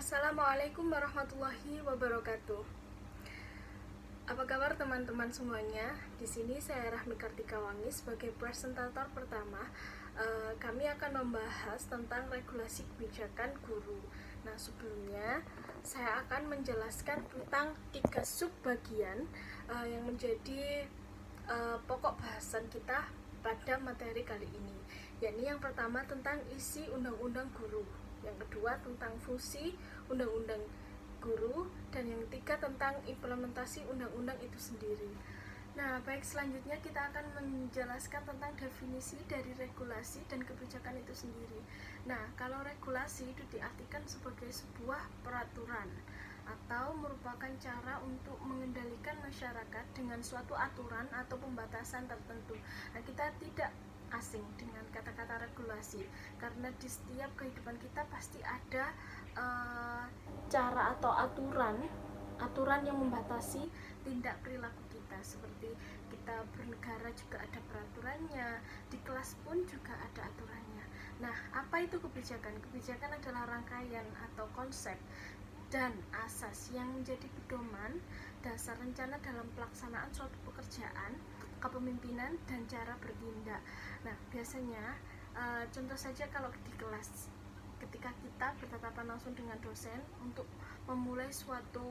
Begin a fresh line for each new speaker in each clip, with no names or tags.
Assalamualaikum warahmatullahi wabarakatuh. Apa kabar teman-teman semuanya? Di sini saya Rahmi Kartikawangi sebagai presentator pertama. Kami akan membahas tentang regulasi kebijakan guru. Nah, sebelumnya saya akan menjelaskan tentang 3 subbagian yang menjadi pokok bahasan kita pada materi kali ini, yakni yang pertama tentang isi undang-undang guru, yang kedua tentang fungsi undang-undang guru, dan yang ketiga tentang implementasi undang-undang itu sendiri. Nah, baik, selanjutnya kita akan menjelaskan tentang definisi dari regulasi dan kebijakan itu sendiri. Nah, kalau regulasi itu diartikan sebagai sebuah peraturan atau merupakan cara untuk mengendalikan masyarakat dengan suatu aturan atau pembatasan tertentu. Nah, kita tidak asing dengan kata-kata regulasi karena di setiap kehidupan kita pasti ada cara atau aturan yang membatasi tindak perilaku kita. Seperti kita bernegara juga ada peraturannya, di kelas pun juga ada aturannya. Nah, apa itu kebijakan? Kebijakan adalah rangkaian atau konsep dan asas yang menjadi pedoman dasar rencana dalam pelaksanaan suatu pekerjaan, kepemimpinan, dan cara bertindak. Nah, biasanya contoh saja kalau di kelas, ketika kita bertatapan langsung dengan dosen untuk memulai suatu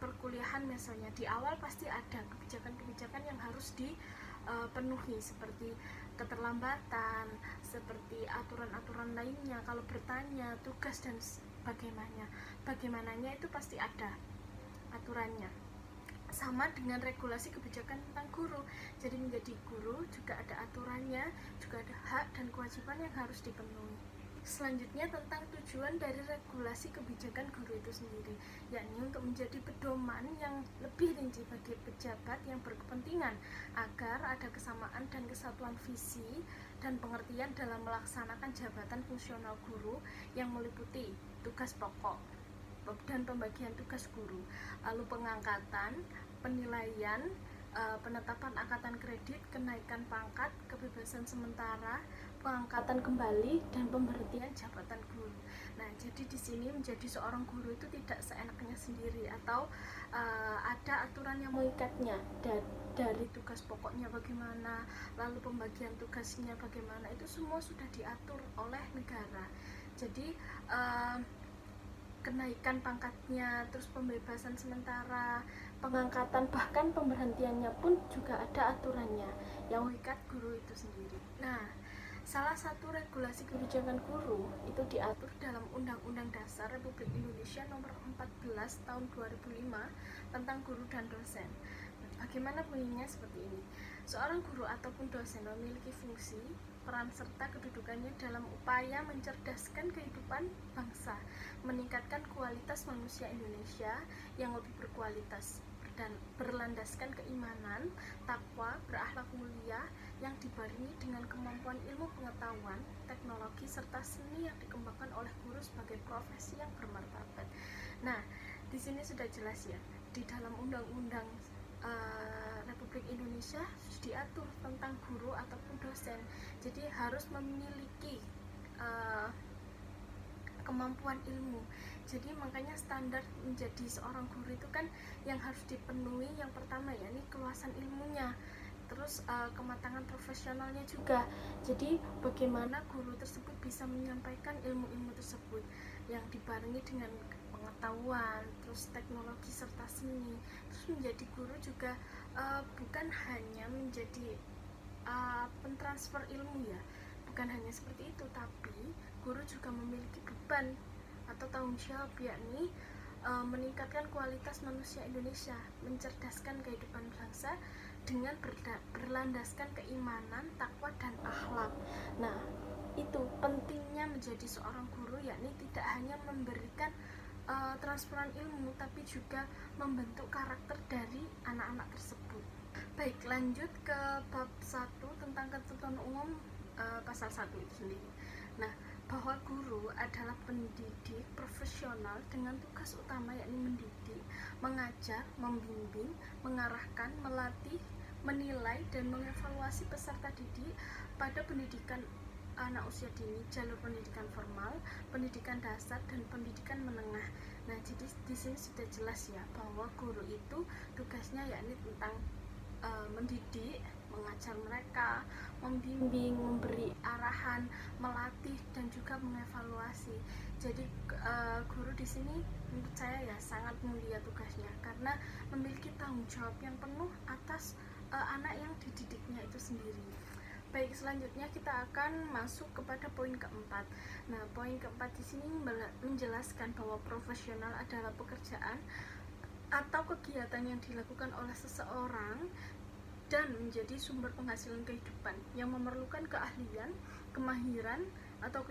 perkuliahan, misalnya di awal pasti ada kebijakan-kebijakan yang harus dipenuhi, seperti keterlambatan, seperti aturan-aturan lainnya, kalau bertanya, tugas, dan bagaimananya itu pasti ada aturannya. Sama dengan regulasi kebijakan tentang guru, jadi menjadi guru juga ada aturannya, juga ada hak dan kewajiban yang harus dipenuhi. Selanjutnya tentang tujuan dari regulasi kebijakan guru itu sendiri, yakni untuk menjadi pedoman yang lebih rinci bagi pejabat yang berkepentingan agar ada kesamaan dan kesatuan visi dan pengertian dalam melaksanakan jabatan fungsional guru yang meliputi tugas pokok dan pembagian tugas guru, lalu pengangkatan, penilaian, penetapan angkatan kredit, kenaikan pangkat, kebebasan sementara, pengangkatan kembali, dan pemberhentian jabatan guru. Nah, jadi di sini menjadi seorang guru itu tidak seenaknya sendiri, atau ada aturan yang mengikatnya dari tugas pokoknya bagaimana, lalu pembagian tugasnya bagaimana, itu semua sudah diatur oleh negara. Jadi kenaikan pangkatnya, terus pembebasan sementara, pengangkatan, bahkan pemberhentiannya pun juga ada aturannya yang mengikat guru itu sendiri. Nah, salah satu regulasi kebijakan guru itu diatur dalam Undang-Undang Dasar Republik Indonesia Nomor 14 Tahun 2005 tentang guru dan dosen. Bagaimana bunyinya? Seperti ini. Seorang guru ataupun dosen memiliki fungsi, peran serta kedudukannya dalam upaya mencerdaskan kehidupan bangsa, meningkatkan kualitas manusia Indonesia yang lebih berkualitas dan berlandaskan keimanan, takwa, berakhlak mulia yang dibarengi dengan kemampuan ilmu pengetahuan, teknologi, serta seni yang dikembangkan oleh guru sebagai profesi yang bermartabat. Nah, di sini sudah jelas ya, di dalam Undang-Undang Republik Indonesia diatur tentang guru ataupun dosen. Jadi harus memiliki kemampuan ilmu. Jadi makanya standar menjadi seorang guru itu kan yang harus dipenuhi, yang pertama ya ini keluasan ilmunya, terus kematangan profesionalnya juga. Jadi bagaimana guru tersebut bisa menyampaikan ilmu-ilmu tersebut yang dibarengi dengan pengetahuan, terus teknologi serta seni. Terus menjadi guru juga bukan hanya menjadi pentransfer ilmu ya, bukan hanya seperti itu, tapi guru juga memiliki beban atau tanggung jawab, yakni meningkatkan kualitas manusia Indonesia, mencerdaskan kehidupan bangsa dengan berlandaskan keimanan, takwa, dan akhlak. Nah, itu pentingnya menjadi seorang guru, yakni tidak hanya memberikan transferan ilmu, tapi juga membentuk karakter dari anak-anak tersebut. Baik, lanjut ke bab 1 tentang ketentuan umum pasal 1 itu sendiri. Nah, bahwa guru adalah pendidik profesional dengan tugas utama yakni mendidik, mengajar, membimbing, mengarahkan, melatih, menilai, dan mengevaluasi peserta didik pada pendidikan anak usia dini, jalur pendidikan formal, pendidikan dasar, dan pendidikan menengah. Nah, jadi di sini sudah jelas ya bahwa guru itu tugasnya yakni tentang mendidik, mengajar mereka, membimbing, memberi arahan, melatih, dan juga mengevaluasi. Jadi guru di sini menurut saya ya sangat mulia tugasnya karena memiliki tanggung jawab yang penuh atas anak yang dididiknya itu sendiri. Baik, selanjutnya kita akan masuk kepada poin keempat. Nah, poin keempat di sini menjelaskan bahwa profesional adalah pekerjaan atau kegiatan yang dilakukan oleh seseorang dan menjadi sumber penghasilan kehidupan yang memerlukan keahlian, kemahiran, atau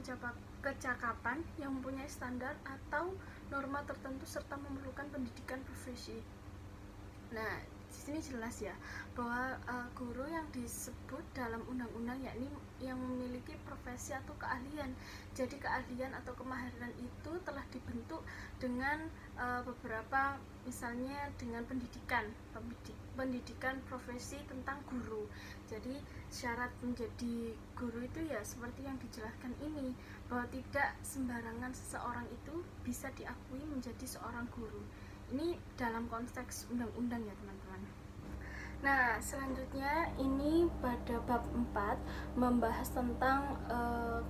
kecakapan yang mempunyai standar atau norma tertentu serta memerlukan pendidikan profesi. Nah, di sini jelas ya bahwa guru yang disebut dalam undang-undang yakni yang memiliki profesi atau keahlian. Jadi keahlian atau kemahiran itu telah dibentuk dengan beberapa, misalnya dengan pendidikan profesi tentang guru. Jadi syarat menjadi guru itu ya seperti yang dijelaskan ini, bahwa tidak sembarangan seseorang itu bisa diakui menjadi seorang guru. Ini dalam konteks undang-undang ya teman-teman. Nah, selanjutnya ini pada bab 4 membahas tentang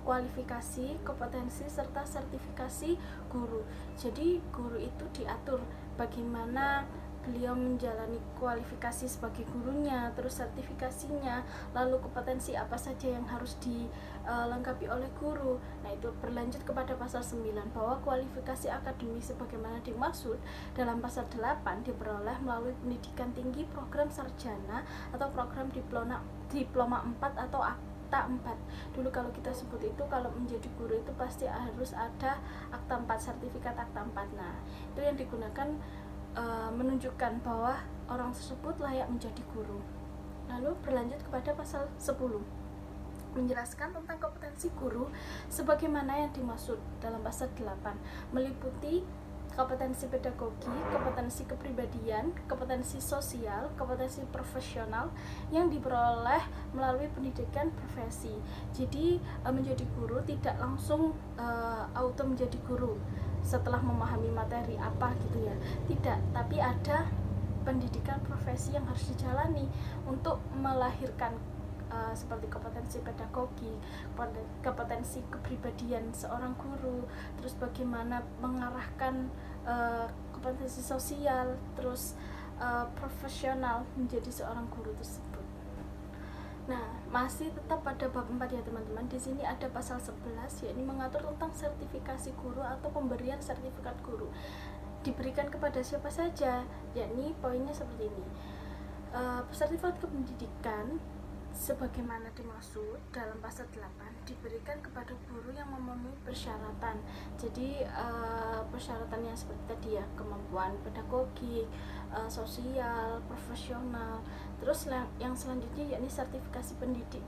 kualifikasi, kompetensi, serta sertifikasi guru. Jadi guru itu diatur bagaimana beliau menjalani kualifikasi sebagai gurunya, terus sertifikasinya, lalu kompetensi apa saja yang harus dilengkapi oleh guru. Nah, itu berlanjut kepada pasal 9 bahwa kualifikasi akademik sebagaimana dimaksud dalam pasal 8 diperoleh melalui pendidikan tinggi, program sarjana atau program diploma 4 atau akta 4. Dulu kalau kita sebut itu, kalau menjadi guru itu pasti harus ada akta 4, sertifikat akta 4. Nah, itu yang digunakan menunjukkan bahwa orang tersebut layak menjadi guru. Lalu berlanjut kepada pasal 10 menjelaskan tentang kompetensi guru sebagaimana yang dimaksud dalam pasal 8, meliputi kompetensi pedagogi, kompetensi kepribadian, kompetensi sosial, kompetensi profesional yang diperoleh melalui pendidikan profesi. Jadi menjadi guru tidak langsung auto menjadi guru setelah memahami materi apa gitu ya, tidak, tapi ada pendidikan profesi yang harus dijalani untuk melahirkan seperti kompetensi pedagogi, kompetensi kepribadian seorang guru, terus bagaimana mengarahkan kompetensi sosial, terus profesional menjadi seorang guru tersebut. Nah, masih tetap pada bab 4 ya teman-teman. Di sini ada pasal 11 yakni mengatur tentang sertifikasi guru atau pemberian sertifikat guru. Diberikan kepada siapa saja, yakni poinnya seperti ini. Sertifikat kependidikan sebagaimana dimaksud dalam pasal 8 diberikan kepada guru yang memenuhi persyaratan. Jadi persyaratannya seperti tadi ya, kemampuan pedagogik, sosial, profesional. Terus yang selanjutnya yakni sertifikasi pendidik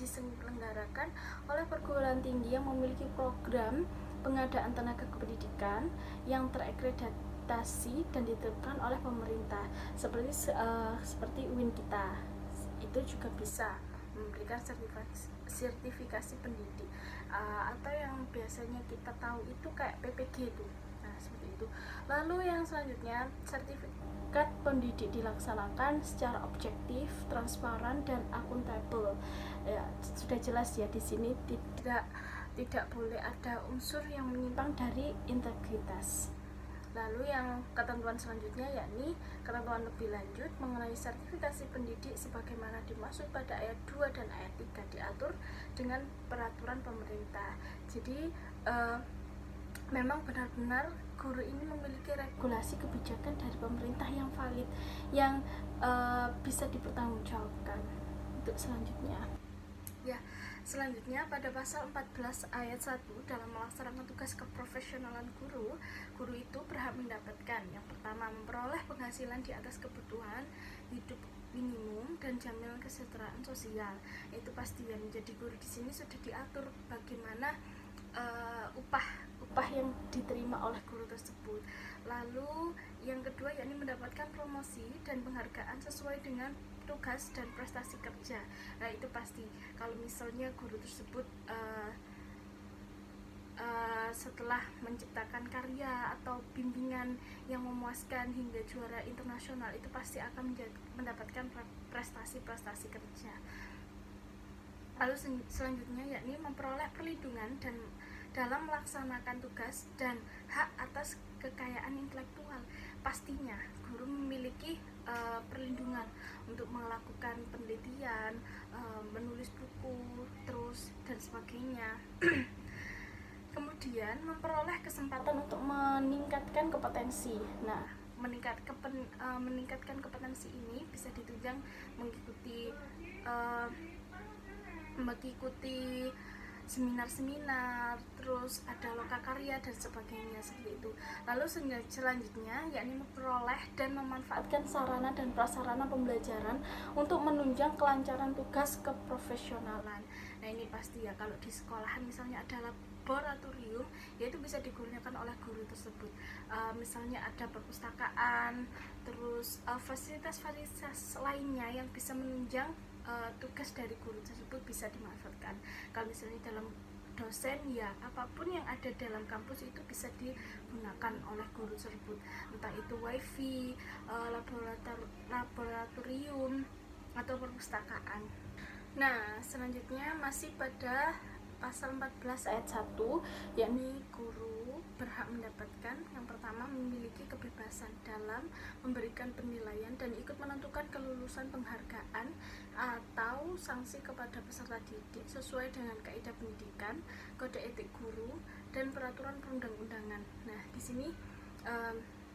diselenggarakan oleh perguruan tinggi yang memiliki program pengadaan tenaga kependidikan yang terakreditasi dan ditetapkan oleh pemerintah, seperti UIN kita. Itu juga bisa memberikan sertifikasi pendidik, atau yang biasanya kita tahu itu kayak PPG itu. Nah, seperti itu. Lalu yang selanjutnya, sertifikat pendidik dilaksanakan secara objektif, transparan, dan akuntabel. Ya, sudah jelas ya di sini tidak boleh ada unsur yang menyimpang dari integritas. Lalu yang ketentuan selanjutnya yakni ketentuan lebih lanjut mengenai sertifikasi pendidik sebagaimana dimaksud pada ayat 2 dan ayat 3 diatur dengan peraturan pemerintah. Jadi memang benar-benar guru ini memiliki regulasi kebijakan dari pemerintah yang valid, yang bisa dipertanggungjawabkan. Untuk selanjutnya ya, selanjutnya pada pasal 14 ayat 1 dalam melaksanakan tugas keprofesionalan guru itu berhak mendapatkan yang pertama, memperoleh penghasilan di atas kebutuhan hidup minimum dan jaminan kesejahteraan sosial. Itu pasti ya, menjadi guru di sini sudah diatur bagaimana upah yang diterima oleh guru tersebut. Lalu yang kedua yakni mendapatkan promosi dan penghargaan sesuai dengan tugas dan prestasi kerja. Nah, itu pasti kalau misalnya guru tersebut setelah menciptakan karya atau bimbingan yang memuaskan hingga juara internasional, itu pasti akan mendapatkan prestasi-prestasi kerja. Lalu selanjutnya yakni memperoleh perlindungan dan dalam melaksanakan tugas dan hak atas kekayaan intelektual. Pastinya guru memiliki perlindungan untuk melakukan penelitian, menulis buku, terus dan sebagainya. Kemudian memperoleh kesempatan untuk meningkatkan kompetensi. Nah, meningkatkan kompetensi ini bisa ditunjang mengikuti seminar-seminar, terus ada lokakarya dan sebagainya seperti itu. Lalu selanjutnya yakni memperoleh dan memanfaatkan sarana dan prasarana pembelajaran untuk menunjang kelancaran tugas keprofesionalan. Nah, ini pasti ya, kalau di sekolahan misalnya ada laboratorium, yaitu bisa digunakan oleh guru tersebut. Misalnya ada perpustakaan, terus fasilitas-fasilitas lainnya yang bisa menunjang tugas dari guru tersebut bisa dimanfaatkan. Kalau misalnya dalam dosen, ya apapun yang ada dalam kampus itu bisa digunakan oleh guru tersebut, entah itu wifi, laboratorium atau perpustakaan. Nah, selanjutnya masih pada pasal 14 ayat 1, yakni guru berhak mendapatkan yang pertama memiliki kebebasan dalam memberikan penilaian dan ikut menentukan kelulusan penghargaan atau sanksi kepada peserta didik sesuai dengan kaidah pendidikan, kode etik guru, dan peraturan perundang-undangan. Nah, di sini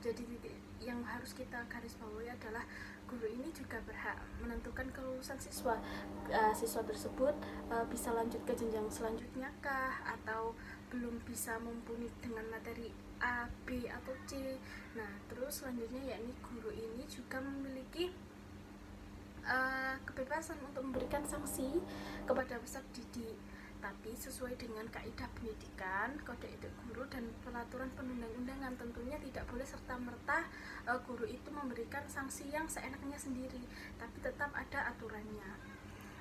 jadi titik yang harus kita garis bawahi adalah guru ini juga berhak menentukan kelulusan siswa. Siswa tersebut bisa lanjut ke jenjang selanjutnya kah, atau belum bisa mumpuni dengan materi A, B, atau C. Nah, terus selanjutnya yakni guru ini juga memiliki kebebasan untuk memberikan sanksi kepada peserta didik, tapi sesuai dengan kaidah pendidikan, kode etik guru, dan peraturan perundang-undangan. Tentunya tidak boleh serta-merta guru itu memberikan sanksi yang seenaknya sendiri, tapi tetap ada aturannya.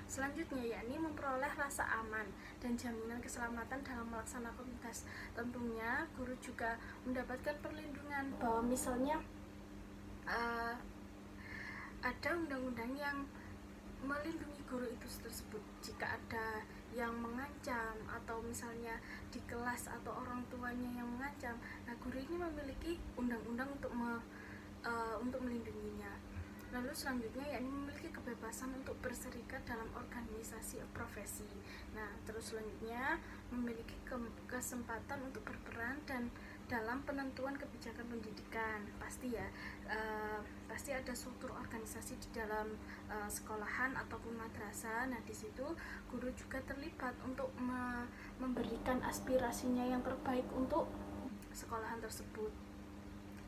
Selanjutnya yakni memperoleh rasa aman dan jaminan keselamatan dalam melaksanakan tugas. Tentunya guru juga mendapatkan perlindungan bahwa misalnya ada undang-undang yang melindungi guru itu tersebut. Jika ada yang mengancam atau misalnya di kelas atau orang tuanya yang mengancam, nah guru ini memiliki undang-undang untuk melindunginya. Lalu selanjutnya yakni memiliki kebebasan untuk berserikat dalam organisasi profesi. Nah, terus selanjutnya memiliki kesempatan untuk berperan dan dalam penentuan kebijakan pendidikan. Pasti ya, pasti ada struktur organisasi di dalam sekolahan ataupun madrasah. Nah, di situ guru juga terlibat untuk memberikan aspirasinya yang terbaik untuk sekolahan tersebut.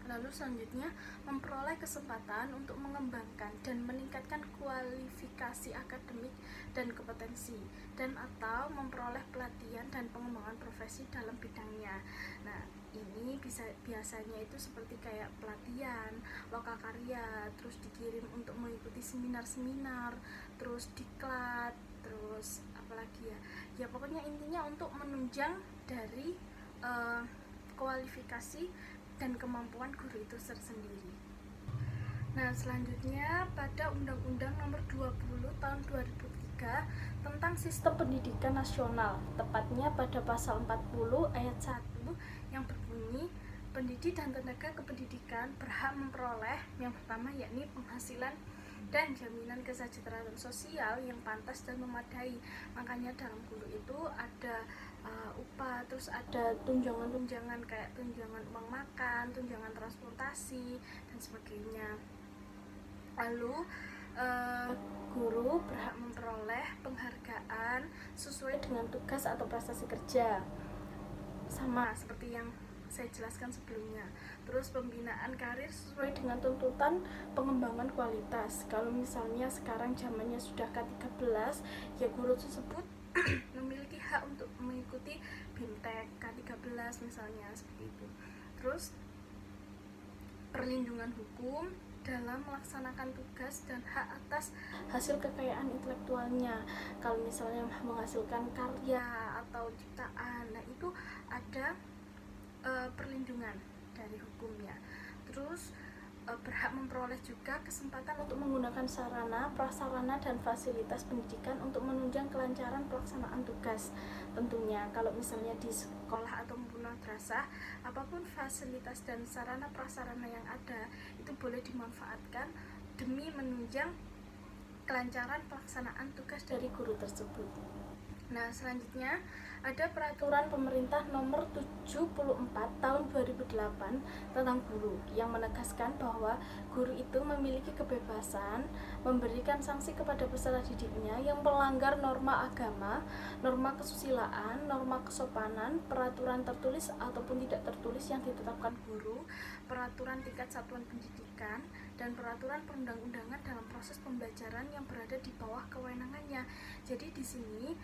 Lalu selanjutnya memperoleh kesempatan untuk mengembangkan dan meningkatkan kualifikasi akademik dan kompetensi, dan atau memperoleh pelatihan dan pengembangan profesi dalam bidangnya. Nah, ini biasanya itu seperti kayak pelatihan, lokakarya, terus dikirim untuk mengikuti seminar-seminar, terus diklat, terus apalagi ya pokoknya intinya untuk menunjang dari kualifikasi dan kemampuan guru itu tersendiri. Nah, selanjutnya pada Undang-Undang Nomor 20 Tahun 2003 tentang Sistem Pendidikan Nasional, tepatnya pada pasal 40 ayat 1 yang berbunyi, pendidik dan tenaga kependidikan berhak memperoleh yang pertama yakni penghasilan dan jaminan kesejahteraan sosial yang pantas dan memadai. Makanya dalam guru itu ada upah, terus ada tunjangan-tunjangan kayak tunjangan uang makan, tunjangan transportasi, dan sebagainya. Lalu guru berhak memperoleh penghargaan sesuai dengan tugas atau prestasi kerja, sama seperti yang saya jelaskan sebelumnya. Terus pembinaan karir sesuai dengan tuntutan pengembangan kualitas. Kalau misalnya sekarang zamannya sudah K13, ya guru tersebut memiliki hak untuk mengikuti BIMTEK K13 misalnya, seperti itu. Terus perlindungan hukum dalam melaksanakan tugas dan hak atas hasil kekayaan intelektualnya. Kalau misalnya menghasilkan karya atau ciptaan, nah itu ada perlindungan dari hukumnya. Terus berhak memperoleh juga kesempatan untuk menggunakan sarana, prasarana, dan fasilitas pendidikan untuk menunjang kelancaran pelaksanaan tugas. Tentunya kalau misalnya di sekolah atau madrasah, apapun fasilitas dan sarana prasarana yang ada itu boleh dimanfaatkan demi menunjang kelancaran pelaksanaan tugas dari guru tersebut. Nah, selanjutnya ada peraturan pemerintah nomor 74 tahun 2008 tentang guru yang menegaskan bahwa guru itu memiliki kebebasan memberikan sanksi kepada peserta didiknya yang melanggar norma agama, norma kesusilaan, norma kesopanan, peraturan tertulis ataupun tidak tertulis yang ditetapkan guru, peraturan tingkat satuan pendidikan, dan peraturan perundang-undangan dalam proses pembelajaran yang berada di bawah kewenangannya. Jadi di sini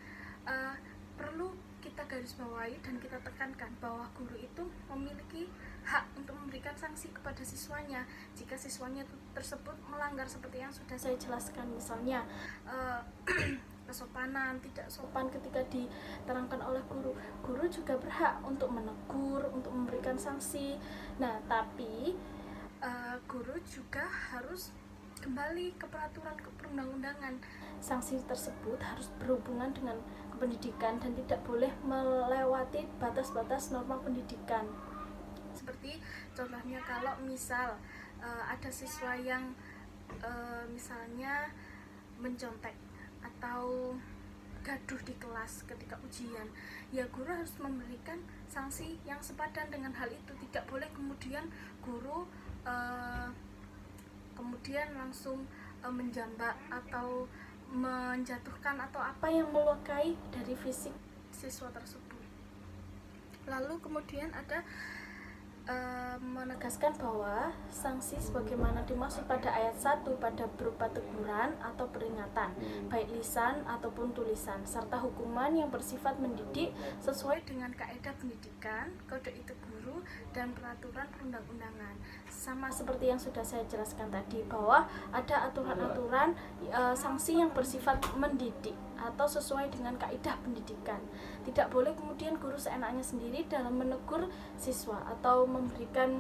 perlu kita garis bawahi dan kita tekankan bahwa guru itu memiliki hak untuk memberikan sanksi kepada siswanya jika siswanya tersebut melanggar seperti yang sudah saya jelaskan, misalnya kesopanan, tidak sopan ketika diterangkan oleh guru. Guru juga berhak untuk menegur, untuk memberikan sanksi. Nah, tapi guru juga harus kembali ke peraturan perundang-undangan. Sanksi tersebut harus berhubungan dengan pendidikan dan tidak boleh melewati batas-batas norma pendidikan. Seperti contohnya kalau misal ada siswa yang misalnya mencontek atau gaduh di kelas ketika ujian, ya guru harus memberikan sanksi yang sepadan dengan hal itu. Tidak boleh kemudian guru kemudian langsung menjambak atau menjatuhkan atau apa yang melukai dari fisik siswa tersebut. Lalu kemudian ada menegaskan bahwa sanksi sebagaimana dimaksud pada ayat 1 pada berupa teguran atau peringatan, baik lisan ataupun tulisan, serta hukuman yang bersifat mendidik sesuai dengan kaidah pendidikan, kode etik guru, dan peraturan perundang-undangan. Sama seperti yang sudah saya jelaskan tadi, bahwa ada aturan-aturan sanksi yang bersifat mendidik atau sesuai dengan kaidah pendidikan. Tidak boleh kemudian guru seenaknya sendiri dalam menegur siswa atau memberikan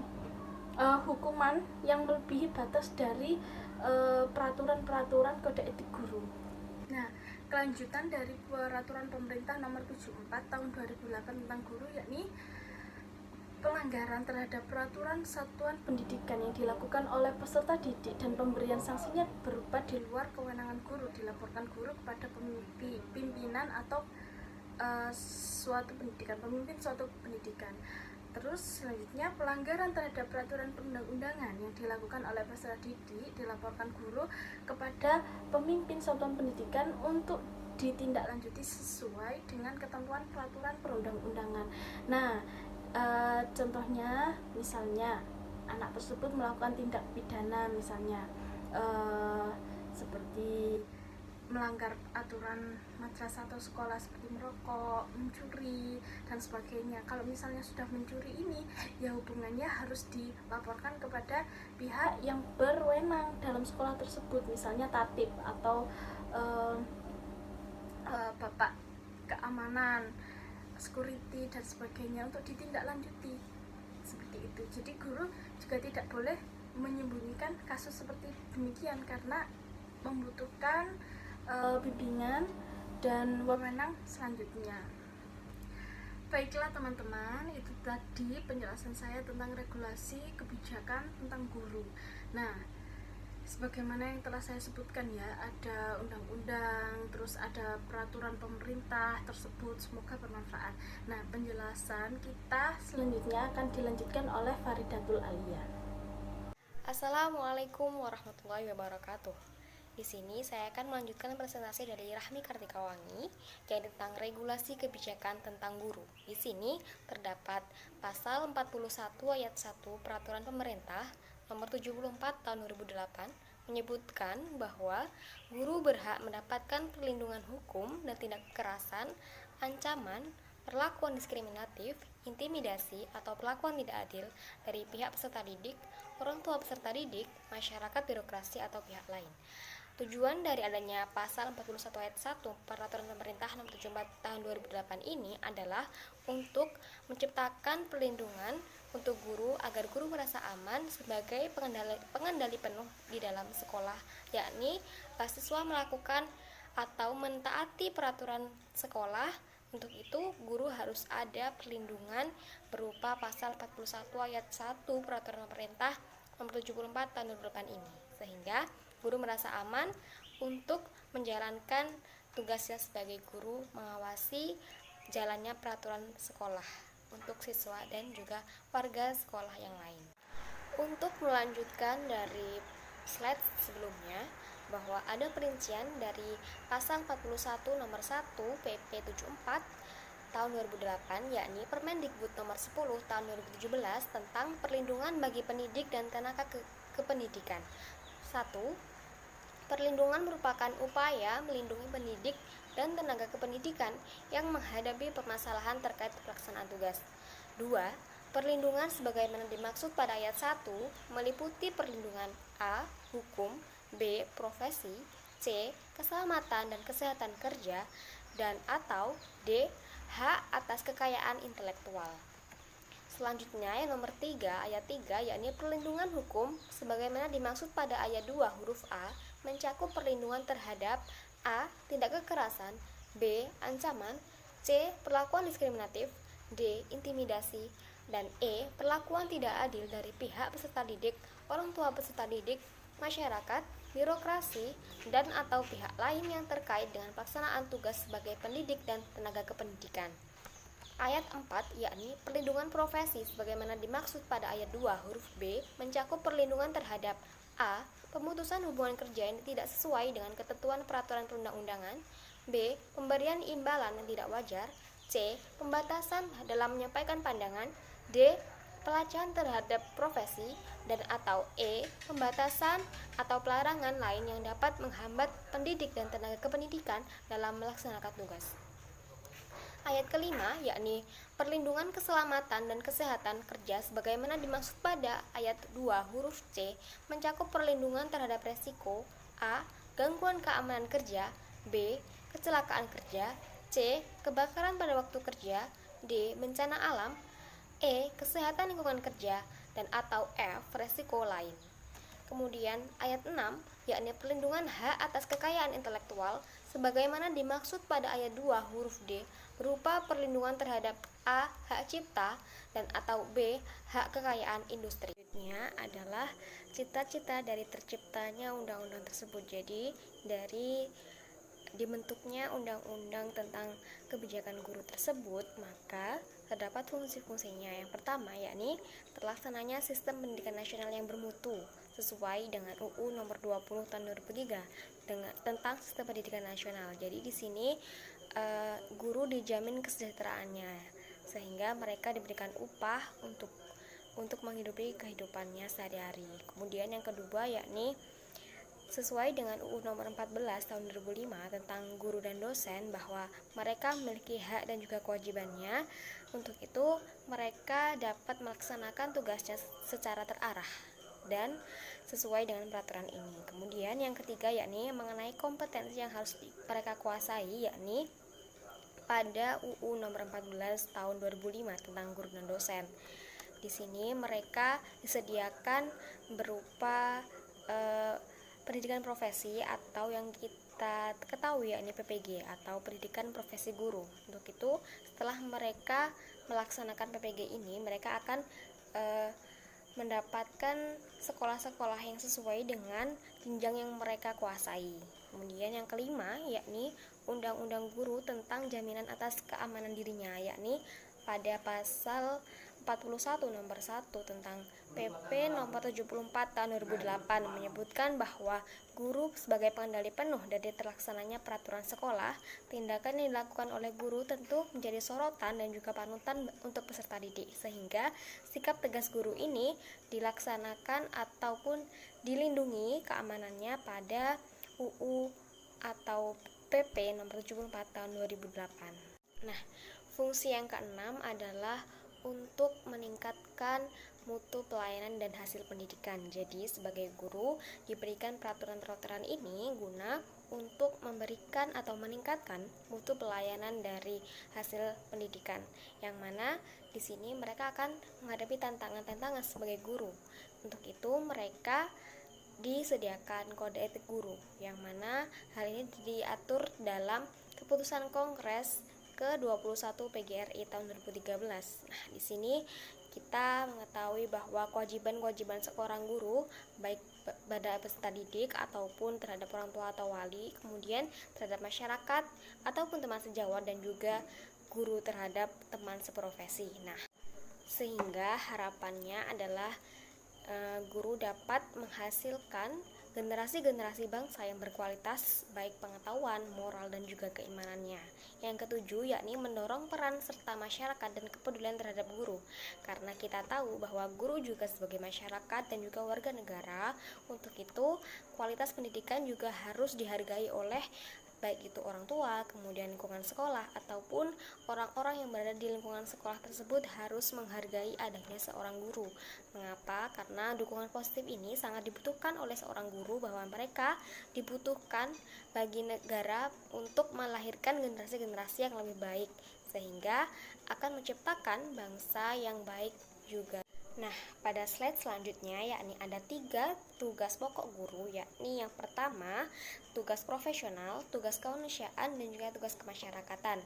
hukuman yang melebihi batas dari peraturan-peraturan kode etik guru. Nah, kelanjutan dari peraturan pemerintah nomor 74 tahun 2008 tentang guru, yakni pelanggaran terhadap peraturan satuan pendidikan yang dilakukan oleh peserta didik dan pemberian sanksinya berupa di luar kewenangan guru, dilaporkan guru kepada pimpinan atau pemimpin suatu pendidikan. Terus selanjutnya pelanggaran terhadap peraturan perundang-undangan yang dilakukan oleh peserta didik dilaporkan guru kepada pemimpin satuan pendidikan untuk ditindaklanjuti sesuai dengan ketentuan peraturan perundang-undangan. Nah, contohnya misalnya anak tersebut melakukan tindak pidana, misalnya seperti melanggar aturan madrasah atau sekolah seperti merokok, mencuri, dan sebagainya. Kalau misalnya sudah mencuri ini, ya hubungannya harus dilaporkan kepada pihak yang berwenang dalam sekolah tersebut, misalnya tatib atau bapak keamanan, security, dan sebagainya untuk ditindaklanjuti seperti itu. Jadi guru juga tidak boleh menyembunyikan kasus seperti demikian karena membutuhkan bimbingan dan wewenang selanjutnya. Baiklah teman-teman, itu tadi penjelasan saya tentang regulasi kebijakan tentang guru. Nah, sebagaimana yang telah saya sebutkan ya, ada undang-undang, terus ada peraturan pemerintah tersebut, semoga bermanfaat. Nah, penjelasan kita selanjutnya akan dilanjutkan oleh Faridatul Alia.
Assalamualaikum warahmatullahi wabarakatuh. Di sini saya akan melanjutkan presentasi dari Rahmi Kartikawangi, yaitu tentang regulasi kebijakan tentang guru. Di sini terdapat pasal 41 ayat 1 Peraturan Pemerintah nomor 74 tahun 2008 menyebutkan bahwa guru berhak mendapatkan perlindungan hukum dan tindak kekerasan, ancaman, perlakuan diskriminatif, intimidasi, atau perlakuan tidak adil dari pihak peserta didik, orang tua peserta didik, masyarakat, birokrasi, atau pihak lain. Tujuan dari adanya pasal 41 ayat 1 Peraturan Pemerintah Nomor 74 Tahun 2008 ini adalah untuk menciptakan perlindungan untuk guru agar guru merasa aman sebagai pengendali penuh di dalam sekolah, yakni siswa melakukan atau mentaati peraturan sekolah. Untuk itu, guru harus ada perlindungan berupa pasal 41 ayat 1 Peraturan Pemerintah Nomor 74 Tahun 2008 ini, sehingga guru merasa aman untuk menjalankan tugasnya sebagai guru, mengawasi jalannya peraturan sekolah untuk siswa dan juga warga sekolah yang lain. Untuk melanjutkan dari slide sebelumnya, bahwa ada perincian dari pasal 41 nomor 1 PP 74 tahun 2008, yakni Permendikbud nomor 10 tahun 2017 tentang perlindungan bagi pendidik dan tenaga kependidikan. 1. Perlindungan merupakan upaya melindungi pendidik dan tenaga kependidikan yang menghadapi permasalahan terkait pelaksanaan tugas. 2. Perlindungan sebagaimana dimaksud pada ayat 1 meliputi perlindungan A. Hukum, B. Profesi, C. Keselamatan dan kesehatan kerja, dan atau D. Hak atas kekayaan intelektual. Selanjutnya yang nomor 3, ayat 3, yakni perlindungan hukum sebagaimana dimaksud pada ayat 2 huruf A mencakup perlindungan terhadap A. Tindak kekerasan, B. Ancaman, C. Perlakuan diskriminatif, D. Intimidasi, dan E. Perlakuan tidak adil dari pihak peserta didik, orang tua peserta didik, masyarakat, birokrasi, dan atau pihak lain yang terkait dengan pelaksanaan tugas sebagai pendidik dan tenaga kependidikan. Ayat 4, yakni perlindungan profesi sebagaimana dimaksud pada ayat 2 huruf B mencakup perlindungan terhadap A. Pemutusan hubungan kerja yang tidak sesuai dengan ketentuan peraturan perundang-undangan, B. Pemberian imbalan yang tidak wajar, C. Pembatasan dalam menyampaikan pandangan, D. Pelecehan terhadap profesi, dan atau E. Pembatasan atau pelarangan lain yang dapat menghambat pendidik dan tenaga kependidikan dalam melaksanakan tugas. Ayat kelima, yakni perlindungan keselamatan dan kesehatan kerja sebagaimana dimaksud pada ayat 2 huruf C mencakup perlindungan terhadap resiko A. Gangguan keamanan kerja, B. Kecelakaan kerja, C. Kebakaran pada waktu kerja, D. Bencana alam, E. Kesehatan lingkungan kerja, dan atau F. Resiko lain. Kemudian ayat 6, yakni perlindungan hak atas kekayaan intelektual sebagaimana dimaksud pada ayat 2 huruf D berupa perlindungan terhadap A. Hak cipta, dan atau B. Hak kekayaan industri. Selanjutnya adalah cita-cita dari terciptanya undang-undang tersebut. Jadi dari dibentuknya undang-undang tentang kebijakan guru tersebut, maka terdapat fungsi-fungsinya. Yang pertama yakni terlaksananya sistem pendidikan nasional yang bermutu sesuai dengan UU nomor 20 tahun 2003 tentang sistem pendidikan nasional. Jadi di sini guru dijamin kesejahteraannya sehingga mereka diberikan upah untuk menghidupi kehidupannya sehari-hari. Kemudian yang kedua yakni sesuai dengan UU nomor 14 tahun 2005 tentang guru dan dosen bahwa mereka memiliki hak dan juga kewajibannya. Untuk itu mereka dapat melaksanakan tugasnya secara terarah dan sesuai dengan peraturan ini. Kemudian yang ketiga yakni mengenai kompetensi yang harus mereka kuasai, yakni pada UU nomor 14 tahun 2005 tentang guru dan dosen. Di sini mereka disediakan berupa pendidikan profesi atau yang kita ketahui yakni PPG atau pendidikan profesi guru. Untuk itu setelah mereka melaksanakan PPG ini, mereka akan mendapatkan sekolah-sekolah yang sesuai dengan jenjang yang mereka kuasai. Kemudian yang kelima yakni Undang-Undang Guru tentang jaminan atas keamanan dirinya, yakni pada pasal 41 nomor 1 tentang PP nomor 74 tahun 2008 menyebutkan bahwa guru sebagai pengendali penuh dari terlaksananya peraturan sekolah. Tindakan yang dilakukan oleh guru tentu menjadi sorotan dan juga panutan untuk peserta didik, sehingga sikap tegas guru ini dilaksanakan ataupun dilindungi keamanannya pada UU atau PP nomor 74 tahun 2008. Nah, Fungsi yang keenam adalah untuk meningkatkan mutu pelayanan dan hasil pendidikan. Jadi sebagai guru diberikan peraturan-peraturan ini guna untuk memberikan atau meningkatkan mutu pelayanan dari hasil pendidikan, yang mana di sini mereka akan menghadapi tantangan-tantangan sebagai guru. Untuk itu mereka disediakan kode etik guru, yang mana hal ini diatur dalam keputusan Kongres ke-21 PGRI tahun 2013. Nah, di sini kita mengetahui bahwa kewajiban-kewajiban seorang guru, baik pada peserta didik ataupun terhadap orang tua atau wali, kemudian terhadap masyarakat ataupun teman sejawat, dan juga guru terhadap teman seprofesi. Nah, sehingga harapannya adalah guru dapat menghasilkan generasi-generasi bangsa yang berkualitas, baik pengetahuan, moral, dan juga keimanannya. Yang ketujuh, yakni mendorong peran serta masyarakat dan kepedulian terhadap guru, karena kita tahu bahwa guru juga sebagai masyarakat dan juga warga negara. Untuk itu, kualitas pendidikan juga harus dihargai oleh baik itu orang tua, kemudian lingkungan sekolah, ataupun orang-orang yang berada di lingkungan sekolah tersebut harus menghargai adanya seorang guru. Mengapa? Karena dukungan positif ini sangat dibutuhkan oleh seorang guru, bahwa mereka dibutuhkan bagi negara untuk melahirkan generasi-generasi yang lebih baik, sehingga akan menciptakan bangsa yang baik juga. Nah, pada slide selanjutnya yakni ada 3 tugas pokok guru, yakni yang pertama tugas profesional, tugas kemanusiaan, dan juga tugas kemasyarakatan.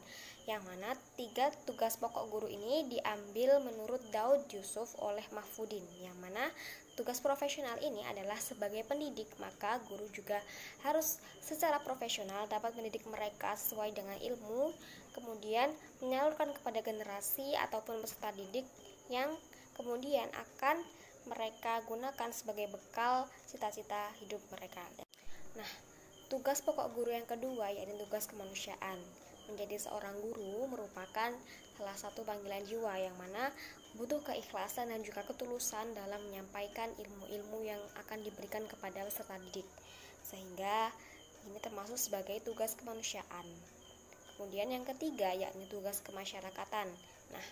Yang mana 3 tugas pokok guru ini diambil menurut Daud Yusuf oleh Mahfudin. Yang mana tugas profesional ini adalah sebagai pendidik, maka guru juga harus secara profesional dapat mendidik mereka sesuai dengan ilmu, kemudian menyalurkan kepada generasi ataupun peserta didik yang kemudian akan mereka gunakan sebagai bekal cita-cita hidup mereka. Nah, tugas pokok guru yang kedua yaitu tugas kemanusiaan. Menjadi seorang guru merupakan salah satu panggilan jiwa, yang mana butuh keikhlasan dan juga ketulusan dalam menyampaikan ilmu-ilmu yang akan diberikan kepada peserta didik. Sehingga ini termasuk sebagai tugas kemanusiaan. Kemudian yang ketiga yakni tugas kemasyarakatan. Nah,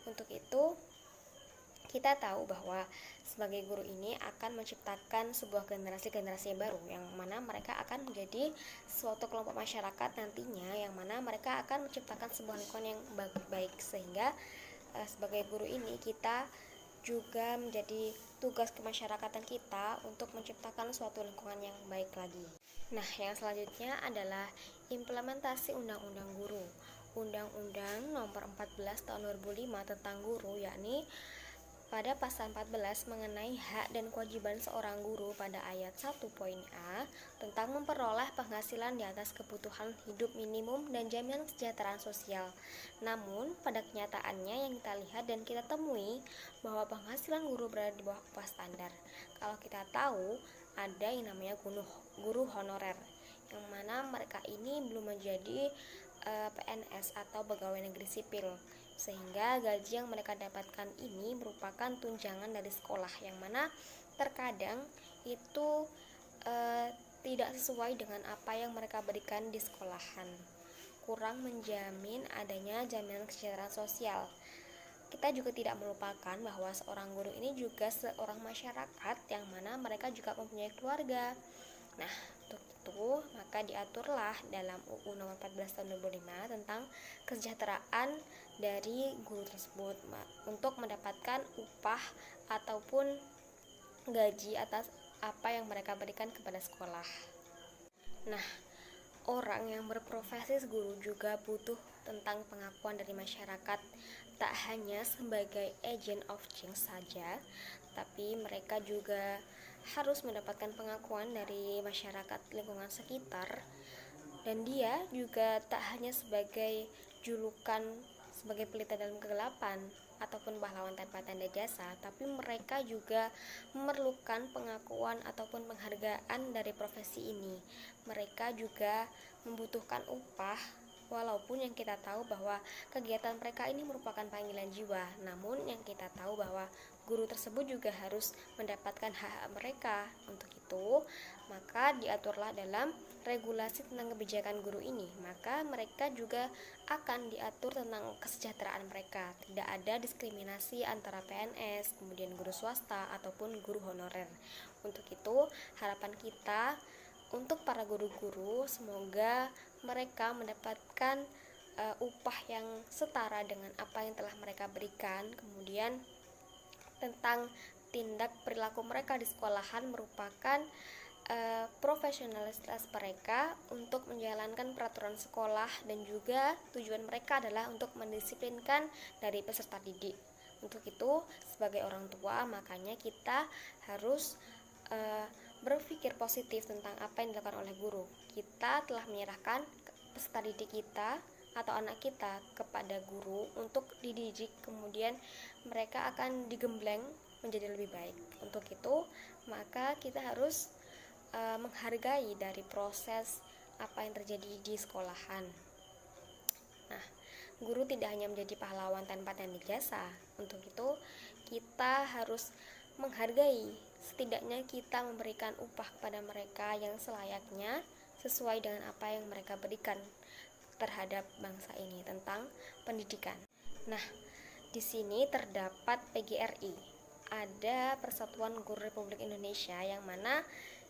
untuk itu kita tahu bahwa sebagai guru ini akan menciptakan sebuah generasi-generasi baru, yang mana mereka akan menjadi suatu kelompok masyarakat nantinya, yang mana mereka akan menciptakan sebuah lingkungan yang baik. Sehingga sebagai guru ini kita juga menjadi tugas kemasyarakatan kita untuk menciptakan suatu lingkungan yang baik lagi. Nah, yang selanjutnya adalah implementasi Undang-Undang Guru. Undang-Undang Nomor 14 Tahun 2005 tentang guru, yakni pada pasal 14 mengenai hak dan kewajiban seorang guru pada ayat 1 poin A tentang memperoleh penghasilan di atas kebutuhan hidup minimum dan jaminan kesejahteraan sosial. Namun, pada kenyataannya yang kita lihat dan kita temui bahwa penghasilan guru berada di bawah upah standar. Kalau kita tahu, ada yang namanya guru honorer, yang mana mereka ini belum menjadi PNS atau pegawai negeri sipil, sehingga gaji yang mereka dapatkan ini merupakan tunjangan dari sekolah, yang mana terkadang itu tidak sesuai dengan apa yang mereka berikan di sekolahan, kurang menjamin adanya jaminan kesejahteraan sosial. Kita juga tidak melupakan bahwa seorang guru ini juga seorang masyarakat, yang mana mereka juga mempunyai keluarga. Nah, untuk itu maka diaturlah dalam UU Nomor 14 Tahun 2005 tentang kesejahteraan dari guru tersebut untuk mendapatkan upah ataupun gaji atas apa yang mereka berikan kepada sekolah. Nah, orang yang berprofesi guru juga butuh tentang pengakuan dari masyarakat, tak hanya sebagai agent of change saja, tapi mereka juga harus mendapatkan pengakuan dari masyarakat lingkungan sekitar, dan dia juga tak hanya sebagai julukan sebagai pelita dalam kegelapan ataupun pahlawan tanpa tanda jasa, tapi mereka juga memerlukan pengakuan ataupun penghargaan dari profesi ini. Mereka juga membutuhkan upah, walaupun yang kita tahu bahwa kegiatan mereka ini merupakan panggilan jiwa, namun yang kita tahu bahwa guru tersebut juga harus mendapatkan hak-hak mereka. Untuk itu, maka diaturlah dalam regulasi tentang kebijakan guru ini, maka mereka juga akan diatur tentang kesejahteraan mereka. Tidak ada diskriminasi antara PNS, kemudian guru swasta ataupun guru honorer. Untuk itu, harapan kita untuk para guru-guru, semoga mereka mendapatkan upah yang setara dengan apa yang telah mereka berikan. Kemudian tentang tindak perilaku mereka di sekolahan merupakan profesionalitas mereka untuk menjalankan peraturan sekolah, dan juga tujuan mereka adalah untuk mendisiplinkan dari peserta didik. Untuk itu, sebagai orang tua, makanya kita harus berpikir positif tentang apa yang dilakukan oleh guru. Kita telah menyerahkan peserta didik kita atau anak kita kepada guru untuk dididik, kemudian mereka akan digembleng menjadi lebih baik. Untuk itu, maka kita harus menghargai dari proses apa yang terjadi di sekolahan. Nah, guru tidak hanya menjadi pahlawan tanpa tanda jasa. Untuk itu, kita harus menghargai, setidaknya kita memberikan upah kepada mereka yang selayaknya sesuai dengan apa yang mereka berikan terhadap bangsa ini tentang pendidikan. Nah, di sini terdapat PGRI, ada Persatuan Guru Republik Indonesia, yang mana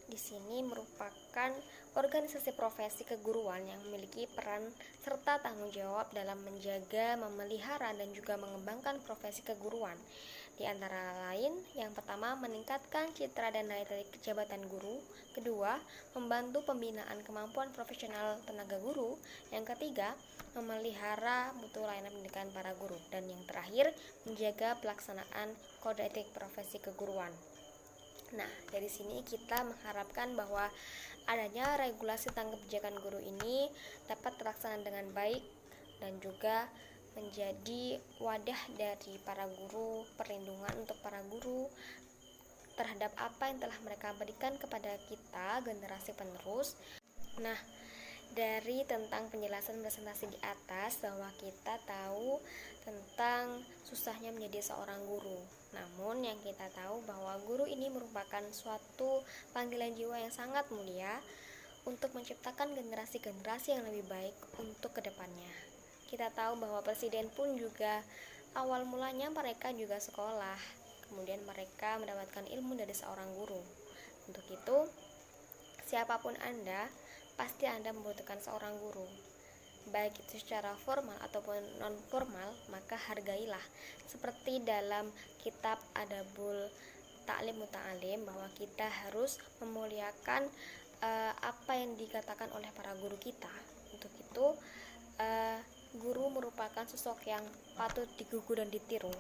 di sini merupakan organisasi profesi keguruan yang memiliki peran serta tanggung jawab dalam menjaga, memelihara, dan juga mengembangkan profesi keguruan. Di antara lain, yang pertama, meningkatkan citra dan nilai dari jabatan guru. Kedua, membantu pembinaan kemampuan profesional tenaga guru. Yang ketiga, memelihara mutu layanan pendidikan para guru. Dan yang terakhir, menjaga pelaksanaan kode etik profesi keguruan. Nah, dari sini kita mengharapkan bahwa adanya regulasi tentang kebijakan guru ini dapat terlaksana dengan baik dan juga menjadi wadah dari para guru, perlindungan untuk para guru terhadap apa yang telah mereka berikan kepada kita, generasi penerus. Nah, dari tentang penjelasan presentasi di atas, bahwa kita tahu tentang susahnya menjadi seorang guru. Namun yang kita tahu bahwa guru ini merupakan suatu panggilan jiwa yang sangat mulia untuk menciptakan generasi-generasi yang lebih baik untuk kedepannya. Kita tahu bahwa presiden pun juga awal mulanya mereka juga sekolah, kemudian mereka mendapatkan ilmu dari seorang guru. Untuk itu, siapapun Anda, pasti Anda membutuhkan seorang guru, baik itu secara formal ataupun non formal. Maka hargailah, seperti dalam kitab Adabul Ta'lim Muta'alim, bahwa kita harus memuliakan apa yang dikatakan oleh para guru kita. Untuk itu, guru merupakan sosok yang patut digugu dan ditiru.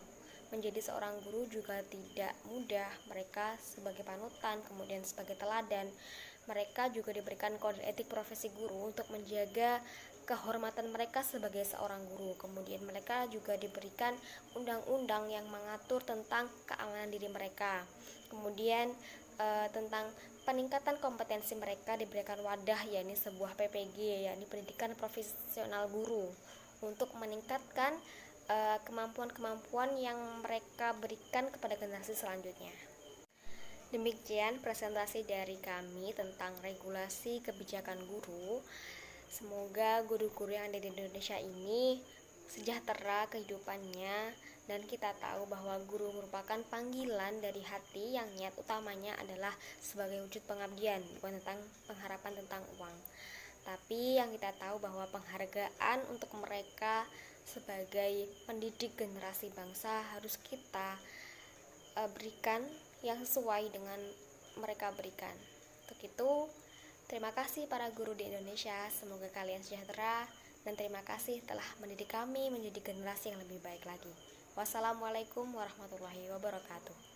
Menjadi seorang guru juga tidak mudah. Mereka sebagai panutan, kemudian sebagai teladan, mereka juga diberikan kode etik profesi guru untuk menjaga kehormatan mereka sebagai seorang guru. Kemudian mereka juga diberikan undang-undang yang mengatur tentang keamanan diri mereka. Kemudian tentang peningkatan kompetensi mereka diberikan wadah, yakni sebuah PPG, yakni pendidikan profesional guru, untuk meningkatkan kemampuan-kemampuan yang mereka berikan kepada generasi selanjutnya. Demikian presentasi dari kami tentang regulasi kebijakan guru. Semoga guru-guru yang ada di Indonesia ini sejahtera kehidupannya, dan kita tahu bahwa guru merupakan panggilan dari hati yang niat utamanya adalah sebagai wujud pengabdian, bukan tentang pengharapan tentang uang. Tapi yang kita tahu bahwa penghargaan untuk mereka sebagai pendidik generasi bangsa harus kita berikan yang sesuai dengan mereka berikan. Untuk itu, terima kasih para guru di Indonesia, semoga kalian sejahtera, dan terima kasih telah mendidik kami menjadi generasi yang lebih baik lagi. Wassalamualaikum warahmatullahi wabarakatuh.